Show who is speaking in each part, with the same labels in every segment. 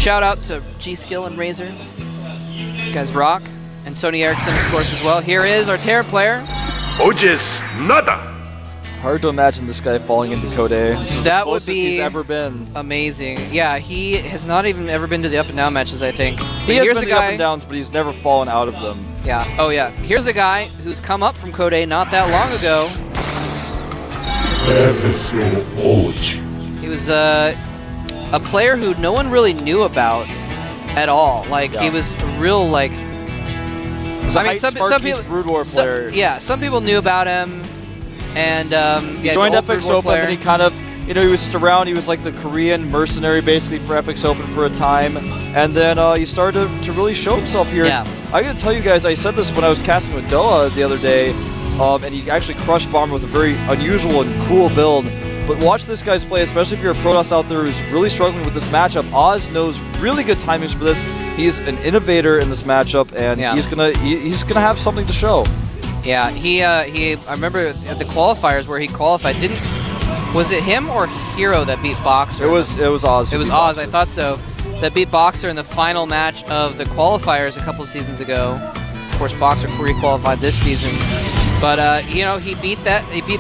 Speaker 1: Shout out to G-Skill and Razor. You guys rock. And Sony Ericsson, of course, as well. Here is our Terra player.
Speaker 2: Ojes, nada.
Speaker 3: Hard to imagine this guy falling into Code A. This is
Speaker 1: That
Speaker 3: the
Speaker 1: would
Speaker 3: closest
Speaker 1: be
Speaker 3: he's ever been.
Speaker 1: amazing. Yeah, he has not even ever been to the up and down matches, I think.
Speaker 3: He has been to the up and downs, but he's never fallen out of them.
Speaker 1: Yeah. Oh, yeah. Here's a guy who's come up from Code A not that long ago. He was a player who no one really knew about at all. Like, he was a real, like...
Speaker 3: I mean, some people... Brood War player.
Speaker 1: Yeah, some people knew about him. And,
Speaker 3: he joined FX Open, and he kind of... You know, he was just around. He was like the Korean mercenary, basically, for FX Open for a time. And then he started to really show himself here.
Speaker 1: Yeah.
Speaker 3: I gotta tell you guys, I said this when I was casting with Doa the other day, and he actually crushed Bomber with a very unusual and cool build. But watch this guy's play, especially if you're a Protoss out there who's really struggling with this matchup. Oz knows really good timings for this. He's an innovator in this matchup, and he's gonna have something to show.
Speaker 1: Yeah, I remember at the qualifiers where he qualified, was it him or Hero that beat Boxer?
Speaker 3: It was Oz.
Speaker 1: It was Oz, I thought so. That beat Boxer in the final match of the qualifiers a couple of seasons ago. Of course, Boxer re-qualified this season. But, you know, he beat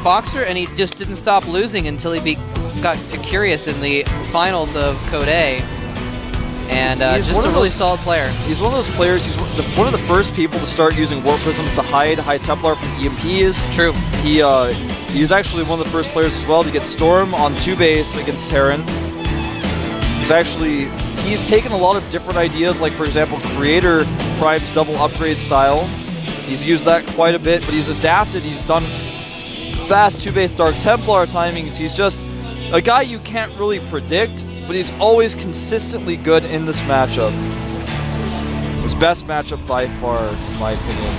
Speaker 1: Boxer, and he just didn't stop losing until he got to Curious in the finals of Code A. And just a really solid player.
Speaker 3: He's one of those players, he's one of the first people to start using Warp Prisms to hide High Templar from EMPs.
Speaker 1: True.
Speaker 3: He was actually one of the first players as well to get Storm on 2-base against Terran. He's taken a lot of different ideas, like for example, Creator Prime's double upgrade style. He's used that quite a bit, but he's adapted. He's done fast 2-base Dark Templar timings. He's just a guy you can't really predict, but he's always consistently good in this matchup. His best matchup by far, in my opinion.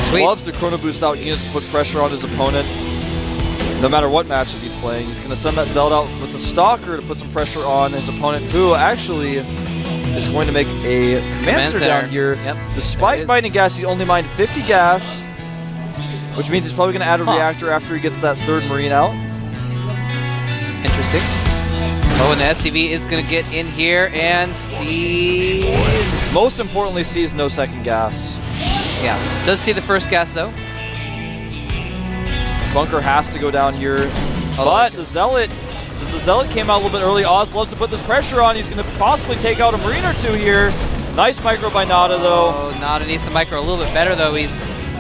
Speaker 1: Sweet.
Speaker 3: Loves to Chrono Boost out units to put pressure on his opponent. No matter what matchup he's playing, he's going to send that Zeld out with the Stalker to put some pressure on his opponent, who actually is going to make a Command Center down here.
Speaker 1: Yep.
Speaker 3: Despite mining gas, he only mined 50 gas, which means he's probably going to add a reactor after he gets that third Marine out.
Speaker 1: Interesting. Oh, and the SCV is going to get in here and see...
Speaker 3: Most importantly, sees no second gas.
Speaker 1: Yeah. Does see the first gas, though.
Speaker 3: Bunker has to go down here. But the Zealot, since the Zealot came out a little bit early, Oz loves to put this pressure on. He's going to possibly take out a Marine or two here. Nice micro by Nada, though.
Speaker 1: Oh, Nada needs to micro a little bit better, though. He's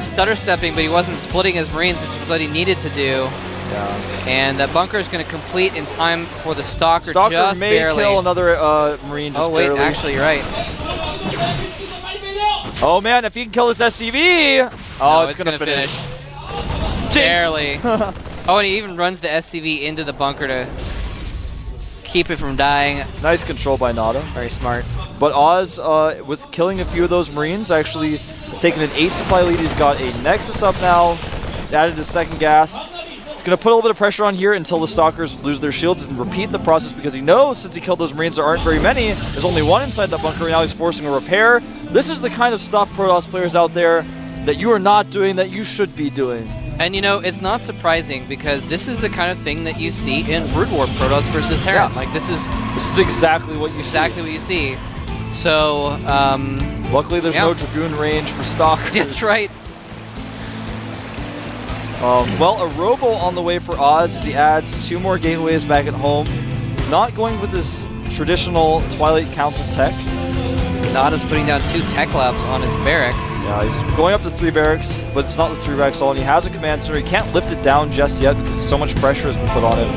Speaker 1: stutter stepping, but he wasn't splitting his Marines, which is what he needed to do.
Speaker 3: Yeah.
Speaker 1: And that bunker is going to complete in time for the Stalker,
Speaker 3: Stalker
Speaker 1: just
Speaker 3: may
Speaker 1: barely.
Speaker 3: Kill another Marine just
Speaker 1: wait,
Speaker 3: barely.
Speaker 1: actually, you're right.
Speaker 3: Oh man, if he can kill this SCV! Oh,
Speaker 1: No,
Speaker 3: it's going to finish.
Speaker 1: Barely. Oh, and he even runs the SCV into the bunker to keep it from dying.
Speaker 3: Nice control by Nada.
Speaker 1: Very smart.
Speaker 3: But Oz, with killing a few of those Marines, actually has taken an 8 supply lead. He's got a Nexus up now. He's added his second gas. He's going to put a little bit of pressure on here until the Stalkers lose their shields and repeat the process, because he knows since he killed those Marines there aren't very many. There's only one inside that bunker, and now he's forcing a repair. This is the kind of stuff Protoss players out there that you are not doing that you should be doing.
Speaker 1: And you know, it's not surprising, because this is the kind of thing that you see in Brood War Protoss versus Terran.
Speaker 3: Yeah.
Speaker 1: Like, this is
Speaker 3: exactly what you
Speaker 1: see. So,
Speaker 3: luckily there's no Dragoon range for Stalkers.
Speaker 1: That's right.
Speaker 3: Well, a Robo on the way for Oz as he adds 2 more gateways back at home. Not going with his traditional Twilight Council tech.
Speaker 1: Nada's putting down 2 tech labs on his barracks.
Speaker 3: Yeah, he's going up to 3 barracks, but it's not the 3 barracks all, and he has a command center. He can't lift it down just yet because so much pressure has been put on it.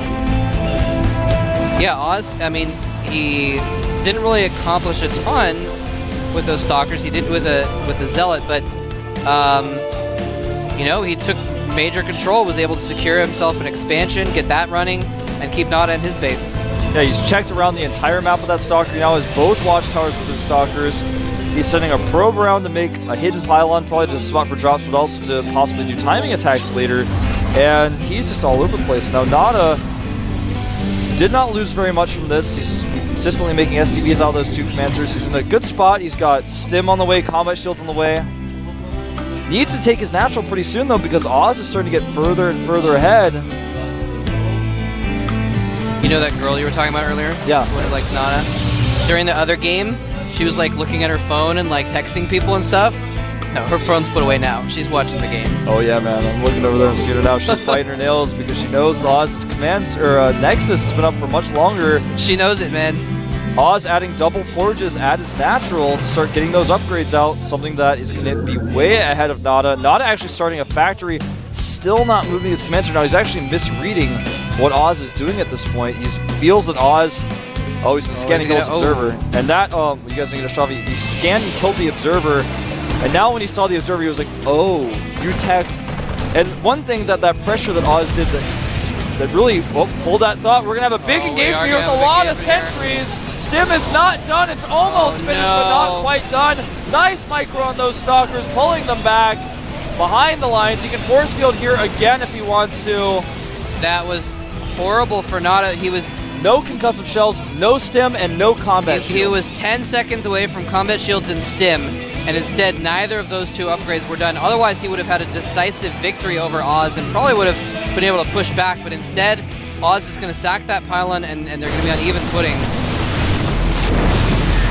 Speaker 1: Yeah, Oz, I mean, he didn't really accomplish a ton with those Stalkers. He did with a Zealot, but, you know, he took major control, was able to secure himself an expansion, get that running, and keep Nada in his base.
Speaker 3: Yeah, he's checked around the entire map with that Stalker. He now has both watchtowers with his Stalkers. He's sending a probe around to make a hidden pylon, probably just a spot for drops, but also to possibly do timing attacks later. And he's just all over the place. Now, Nada did not lose very much from this. He's consistently making SCVs out of those 2 commanders. He's in a good spot. He's got Stim on the way, combat shields on the way. Needs to take his natural pretty soon, though, because Oz is starting to get further and further ahead.
Speaker 1: You You know that girl you were talking about earlier?
Speaker 3: Yeah.
Speaker 1: The one who likes Nana? During the other game, she was like looking at her phone and like texting people and stuff. No, her phone's put away now. She's watching the game.
Speaker 3: Oh yeah, man. I'm looking over there and seeing her now. She's biting her nails because she knows the Oz's commands or Nexus has been up for much longer.
Speaker 1: She knows it, man.
Speaker 3: Oz adding double forges at his natural to start getting those upgrades out, something that is going to be way ahead of Nada. Nada actually starting a factory, still not moving his commands now. He's actually misreading what Oz is doing at this point. He feels that Oz, he's scanning Ghost Observer. And that, you guys didn't get a shot. He scanned and killed the Observer. And now when he saw the Observer, he was like, oh, you teched. And one thing that pressure that Oz did that really, hold that thought. We're going to have a big engagement here with a lot of sentries. Stim is not done. It's almost finished, but not quite done. Nice micro on those Stalkers, pulling them back behind the lines. He can force field here again if he wants to.
Speaker 1: That was horrible for Nada. He was...
Speaker 3: No concussive shells, no stim, and no combat shields.
Speaker 1: He was 10 seconds away from combat shields and stim, and instead neither of those two upgrades were done. Otherwise, he would have had a decisive victory over Oz and probably would have been able to push back, but instead, Oz is going to sack that pylon, and they're going to be on even footing.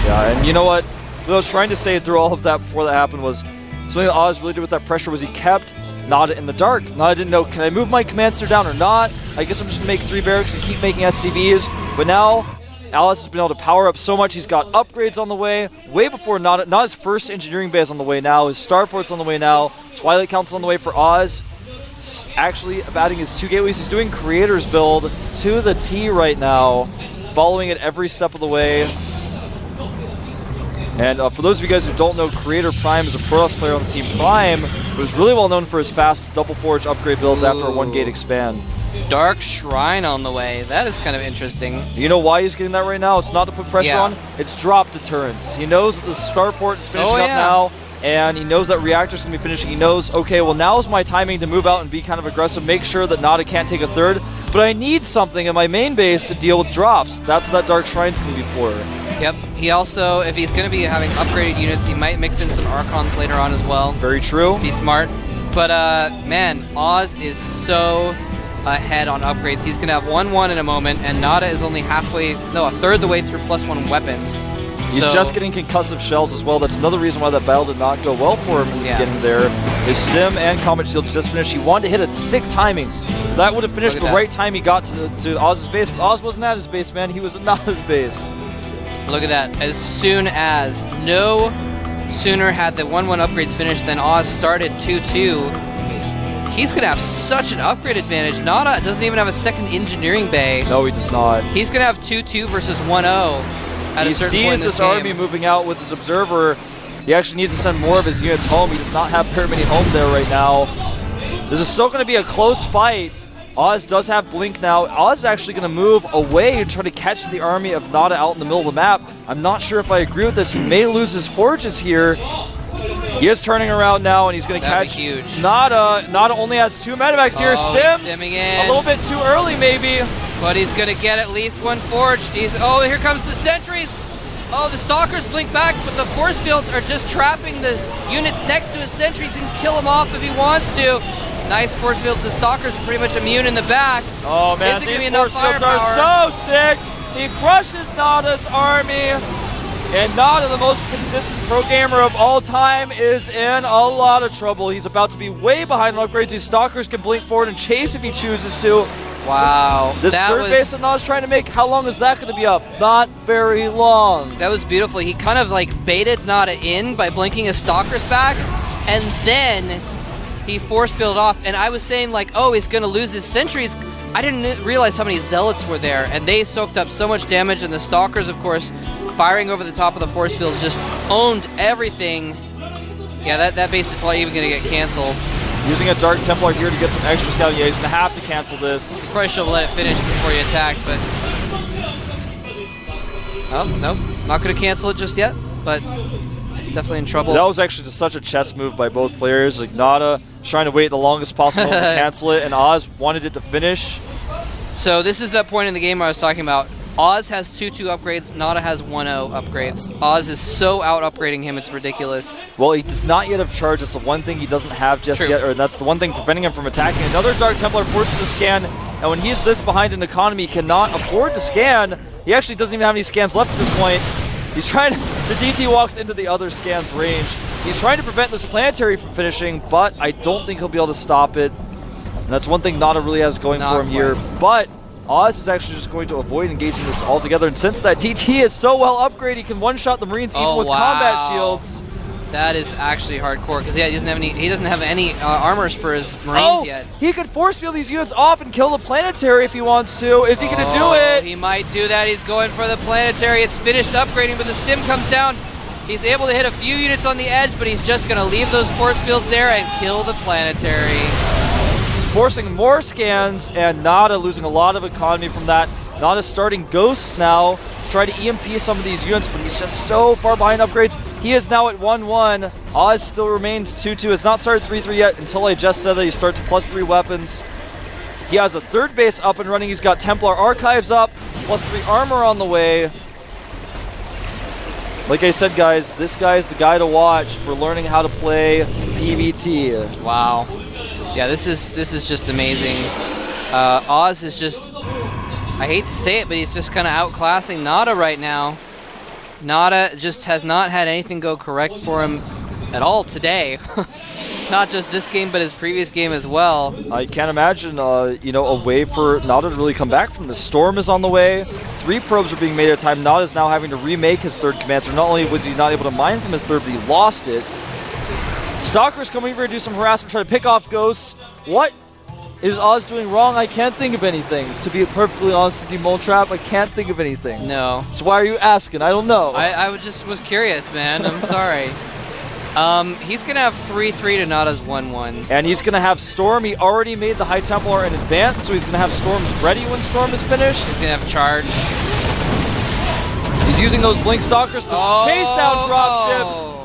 Speaker 3: Yeah, and you know what? What I was trying to say through all of that before that happened was something that Oz really did with that pressure was he kept Nada in the dark. Nada didn't know, can I move my command center down or not? I guess I'm just going to make 3 barracks and keep making SCVs. But now, Alice has been able to power up so much. He's got upgrades on the way before Nada. Nada's first engineering bay is on the way now. His starport's on the way now. Twilight Council's on the way for Oz. Actually, adding his 2 gateways. He's doing Creator's build to the T right now, following it every step of the way. And for those of you guys who don't know, Creator Prime is a Protoss player on the team. Prime was really well known for his fast double forge upgrade builds after a 1-gate expand.
Speaker 1: Dark Shrine on the way. That is kind of interesting.
Speaker 3: You know why he's getting that right now? It's not to put pressure on. It's drop deterrence. He knows that the starport is finishing up now, and he knows that reactor's going to be finishing. He knows, okay, well, now's my timing to move out and be kind of aggressive, make sure that Nada can't take a third, but I need something in my main base to deal with drops. That's what that Dark Shrine's going to be for.
Speaker 1: Yep. He also, if he's going to be having upgraded units, he might mix in some Archons later on as well.
Speaker 3: Very true.
Speaker 1: Be smart. But, man, Oz is so ahead on upgrades. He's going to have 1-1 in a moment, and Nada is only a third the way through +1 weapons.
Speaker 3: He's just getting concussive shells as well. That's another reason why that battle did not go well for him in the beginning there. His stim and combat shield just finished. He wanted to hit it sick timing. That would have finished the right time he got to Oz's base, but Oz wasn't at his base, man. He was not at his base.
Speaker 1: Look at that. No sooner had the 1-1 upgrades finished than Oz started 2-2. He's going to have such an upgrade advantage. Nada doesn't even have a second engineering bay.
Speaker 3: No, he does not.
Speaker 1: He's going to have 2-2 versus 1-0 at a certain point in this
Speaker 3: game. Army moving out with his Observer. He actually needs to send more of his units home. He does not have very many home there right now. This is still going to be a close fight. Oz does have Blink now. Oz is actually going to move away and try to catch the army of Nada out in the middle of the map. I'm not sure if I agree with this. He may lose his forges here. He is turning around now, and he's going to catch Nada. Nada only has 2 medivacs here. Stims a little bit too early, maybe.
Speaker 1: But he's going to get at least 1 forge. Here comes the sentries. Oh, the Stalkers blink back, but the force fields are just trapping the units next to his sentries and kill him off if he wants to. Nice force fields. The Stalkers are pretty much immune in the back.
Speaker 3: Oh man, these force fields are so sick. He crushes Nada's army. And Nada, the most consistent pro gamer of all time, is in a lot of trouble. He's about to be way behind on upgrades. These Stalkers can blink forward and chase if he chooses to.
Speaker 1: Wow.
Speaker 3: This third base that Nada's trying to make, how long is that going to be up? Not very long.
Speaker 1: That was beautiful. He kind of like baited Nada in by blinking his Stalkers back, and then he force fielded off. And I was saying like, oh, he's going to lose his sentries. I didn't realize how many Zealots were there, and they soaked up so much damage, and the Stalkers, of course, firing over the top of the force fields, just owned everything. Yeah, that base is probably even going to get canceled.
Speaker 3: Using a Dark Templar here to get some extra scouting. Yeah, he's going to have to cancel this.
Speaker 1: Probably should have let it finish before he attacked, but... Oh, no. Not going to cancel it just yet, but it's definitely in trouble.
Speaker 3: That was actually just such a chess move by both players. Like, Nada trying to wait the longest possible to cancel it, and Oz wanted it to finish.
Speaker 1: So this is that point in the game I was talking about. Oz has 2-2 upgrades, Nada has 1-0 upgrades. Oz is so out-upgrading him, it's ridiculous.
Speaker 3: Well, he does not yet have charge. That's the one thing he doesn't have just yet, or that's the one thing preventing him from attacking. Another Dark Templar forces to scan. And when he's this behind in economy, he cannot afford to scan. He actually doesn't even have any scans left at this point. He's trying to, the DT walks into the other scan's range. He's trying to prevent this planetary from finishing, but I don't think he'll be able to stop it. And that's one thing Nada really has going for him here. But Oz is actually just going to avoid engaging this altogether. And since that DT is so well upgraded, he can one-shot the Marines even with combat shields.
Speaker 1: That is actually hardcore because he doesn't have any armors for his Marines yet.
Speaker 3: He could force field these units off and kill the planetary if he wants to. Is he going to do it?
Speaker 1: He might do that. He's going for the planetary. It's finished upgrading, but the stim comes down. He's able to hit a few units on the edge, but he's just going to leave those force fields there and kill the planetary.
Speaker 3: Forcing more scans, and Nada losing a lot of economy from that. Nada's starting Ghosts now to try to EMP some of these units, but he's just so far behind upgrades. He is now at 1-1. Oz still remains 2-2. Has not started 3-3 yet until I just said that he starts +3 weapons. He has a third base up and running. He's got Templar Archives up, +3 armor on the way. Like I said, guys, this guy's the guy to watch for learning how to play PvT.
Speaker 1: Wow. Yeah, this is just amazing. Oz is just, I hate to say it, but he's just kind of outclassing Nada right now. Nada just has not had anything go correct for him at all today. Not just this game, but his previous game as well.
Speaker 3: I can't imagine, you know, a way for Nada to really come back from this. Storm is on the way. 3 probes are being made at a time. Nada is now having to remake his third command. So not only was he not able to mine from his third, but he lost it. Stalker's coming over to do some harassment, try to pick off Ghosts. What is Oz doing wrong? I can't think of anything. To be perfectly honest with you, Moletrap, I can't think of anything.
Speaker 1: No.
Speaker 3: So why are you asking? I don't know.
Speaker 1: I just was curious, man. I'm sorry. He's going to have 3-3 to Nada's 1-1.
Speaker 3: And he's going to have Storm. He already made the High Templar in advance, so he's going to have Storms ready when Storm is finished.
Speaker 1: He's going to have Charge.
Speaker 3: He's using those Blink Stalkers to chase down dropships.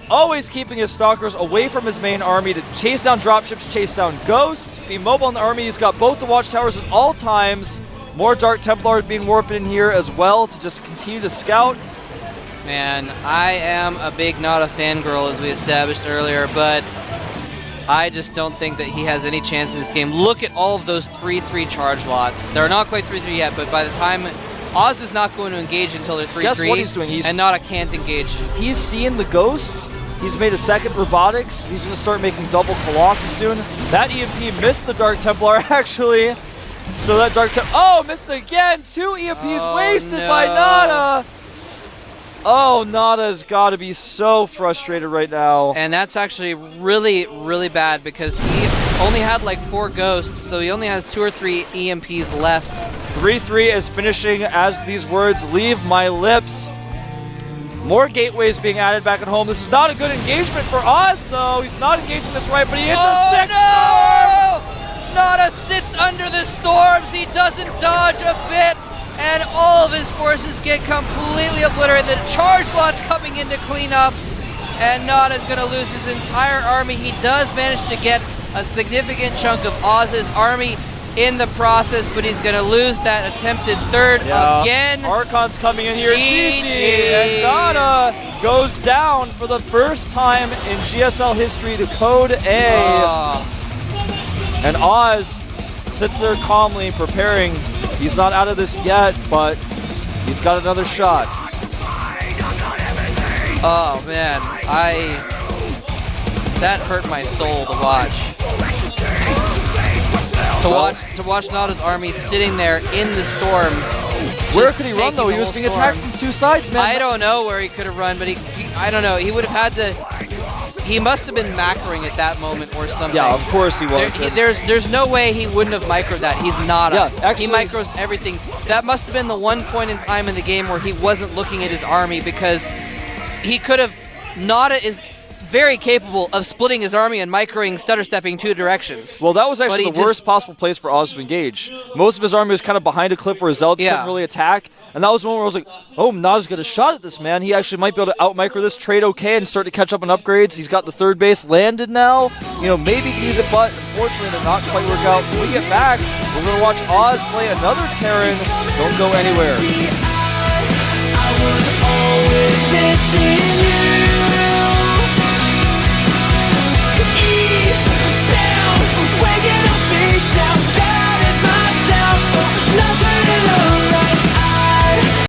Speaker 3: Always keeping his Stalkers away from his main army to chase down dropships, chase down Ghosts. Be mobile in the army. He's got both the Watchtowers at all times. More Dark Templars being warped in here as well to just continue to scout.
Speaker 1: Man, I am a big Nada fangirl, as we established earlier, but I just don't think that he has any chance in this game. Look at all of those 3-3 charge lots. They're not quite 3-3 yet, but by the time Oz is not going to engage until they're 3-3.
Speaker 3: Guess what he's doing?
Speaker 1: And Nada can't engage.
Speaker 3: He's seeing the Ghosts. He's made a second Robotics. He's going to start making double Colossus soon. That EMP missed the Dark Templar, actually. So that Dark Templar... missed again! 2 EMPs wasted by Nada! Oh, Nada's got to be so frustrated right now.
Speaker 1: And that's actually really, really bad because he only had like 4 Ghosts, so he only has 2 or 3 EMPs left.
Speaker 3: 3-3 is finishing as these words leave my lips. More gateways being added back at home. This is not a good engagement for Oz, though. He's not engaging this right, but he hits a 6 storm!
Speaker 1: Nada sits under the storms. He doesn't dodge a bit, and all of his forces get completely obliterated. The charge lot's coming in to clean up, and Nada's going to lose his entire army. He does manage to get a significant chunk of Oz's army in the process, but he's going to lose that attempted third again.
Speaker 3: Archon's coming in here.
Speaker 1: GG.
Speaker 3: And Nada goes down for the first time in GSL history to Code A. And Oz sits there calmly preparing. He's not out of this yet, but he's got another shot.
Speaker 1: Oh man, that hurt my soul to watch. To watch Nada's army sitting there in the storm.
Speaker 3: Where could he run though? He was being attacked from 2 sides, man.
Speaker 1: I don't know where he could have run, but I don't know. He would have had to. He must have been macroing at that moment or something.
Speaker 3: Yeah, of course he was.
Speaker 1: There's no way he wouldn't have microed that. He's Nada.
Speaker 3: Yeah, actually,
Speaker 1: he micros everything. That must have been the one point in time in the game where he wasn't looking at his army, because he could have. Nada is very capable of splitting his army and microing, stutter stepping 2 directions.
Speaker 3: Well, that was actually the worst possible place for Oz to engage. Most of his army was kind of behind a cliff where his Zealots couldn't really attack. And that was the one where I was like, oh, Nada's got a shot at this, man. He actually might be able to out-micro this, trade okay, and start to catch up on upgrades. He's got the third base landed now. You know, maybe he can use it, but unfortunately it did not quite work out. When we get back, we're going to watch Oz play another Terran. Don't go anywhere.
Speaker 4: I was always missing.